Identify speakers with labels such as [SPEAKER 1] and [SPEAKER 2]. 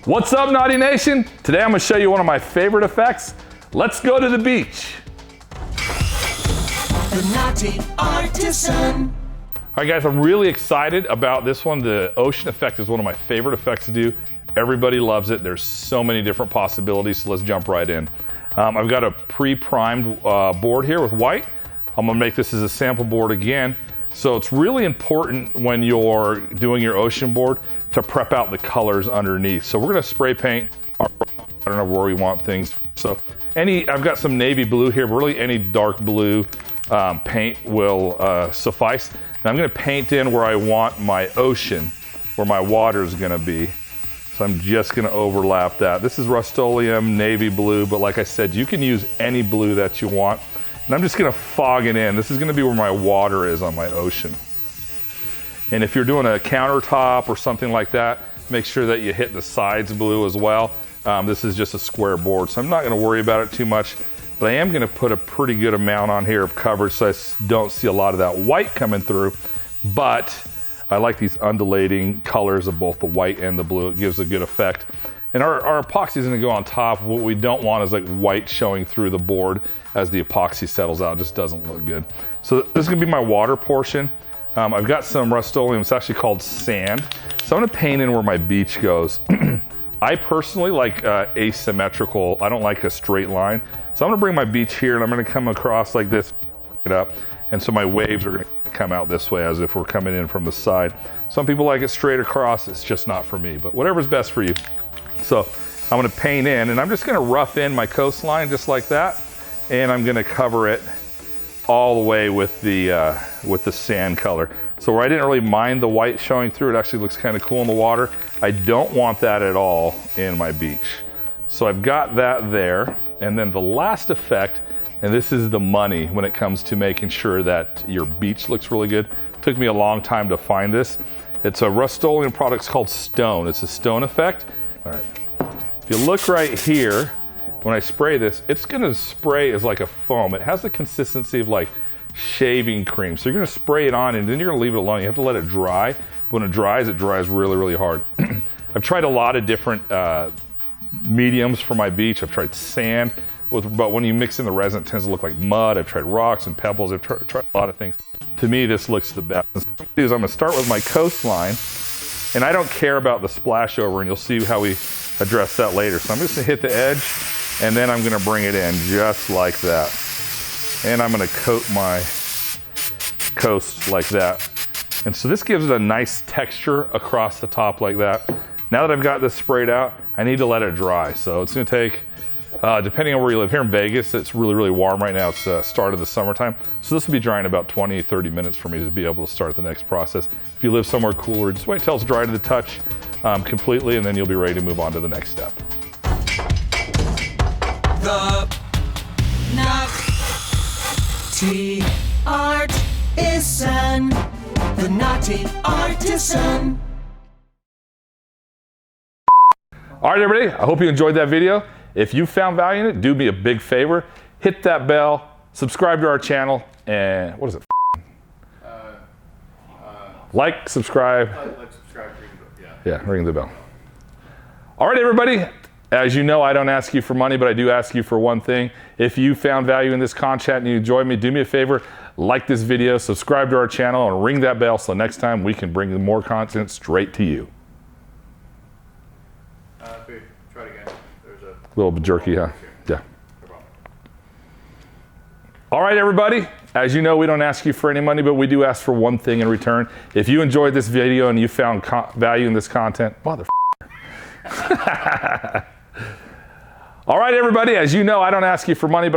[SPEAKER 1] What's up, Naughty Nation? Today I'm gonna show you one of my favorite effects. Let's go to the beach.
[SPEAKER 2] The Naughty Artisan.
[SPEAKER 1] All right, guys, I'm really excited about this one. The ocean effect is one of my favorite effects to do. Everybody loves it. There's so many different possibilities, so let's jump right in. I've got a pre-primed board here with white. I'm gonna make this as a sample board again. So it's really important when you're doing your ocean board to prep out the colors underneath. So we're gonna spray paint our, I don't know where we want things. So I've got some navy blue here, but really any dark blue paint will suffice. And I'm gonna paint in where I want my ocean, where my water is gonna be. So I'm just gonna overlap that. This is Rust-Oleum navy blue, but like I said, you can use any blue that you want. And I'm just gonna fog it in. This is gonna be where my water is on my ocean. And if you're doing a countertop or something like that, make sure that you hit the sides blue as well. This is just a square board, so I'm not gonna worry about it too much, but I am gonna put a pretty good amount on here of coverage so I don't see a lot of that white coming through. But I like these undulating colors of both the white and the blue. It gives a good effect. And our epoxy is gonna go on top. What we don't want is like white showing through the board as the epoxy settles out. It just doesn't look good. So this is gonna be my water portion. I've got some Rust-Oleum, it's actually called sand. So I'm gonna paint in where my beach goes. I personally like asymmetrical. I don't like a straight line. So I'm gonna bring my beach here and I'm gonna come across like this, it up. And so my waves are gonna come out this way as if we're coming in from the side. Some people like it straight across. It's just not for me, but whatever's best for you. So I'm gonna paint in and I'm just gonna rough in my coastline just like that. And I'm gonna cover it all the way with the sand color. So where I didn't really mind the white showing through, it actually looks kind of cool in the water. I don't want that at all in my beach. So I've got that there. And then the last effect, and this is the money when it comes to making sure that your beach looks really good. It took me a long time to find this. It's a Rust-Oleum product called Stone. It's a stone effect. All right, if you look right here, when I spray this, it's gonna spray as like a foam. It has the consistency of like shaving cream. So you're gonna spray it on and then you're gonna leave it alone. You have to let it dry. When it dries really, really hard. I've tried a lot of different mediums for my beach. I've tried sand, but when you mix in the resin, it tends to look like mud. I've tried rocks and pebbles. I've tried a lot of things. To me, this looks the best. What I'm gonna do is I'm gonna start with my coastline, and I don't care about the splash over, and you'll see how we address that later. So I'm just gonna hit the edge, and then I'm gonna bring it in just like that. And I'm gonna coat my coast like that. And so this gives it a nice texture across the top like that. Now that I've got this sprayed out, I need to let it dry. So it's gonna take, depending on where you live, here in Vegas, it's really, really warm right now. It's the start of the summertime. So this will be drying about 20, 30 minutes for me to be able to start the next process. If you live somewhere cooler, just wait till it's dry to the touch completely, and then you'll be ready to move on to the next step.
[SPEAKER 2] The Naughty Artisan. The Naughty Artisan.
[SPEAKER 1] All right, everybody, I hope you enjoyed that video. If you found value in it, do me a big favor. Hit that bell, subscribe to our channel, and what is it? Like, subscribe.
[SPEAKER 3] Like, subscribe, ring the bell.
[SPEAKER 1] Yeah, ring the bell. All right, everybody. As you know, I don't ask you for money, but I do ask you for one thing. If you found value in this content and you enjoyed me, do me a favor, like this video, subscribe to our channel, and ring that bell so next time we can bring more content straight to you.
[SPEAKER 3] Try it again. There's a
[SPEAKER 1] Little bit jerky, huh? Yeah. All right, everybody. As you know, we don't ask you for any money, but we do ask for one thing in return. If you enjoyed this video and you found value in this content, motherfucker. All right, everybody. As you know, I don't ask you for money, but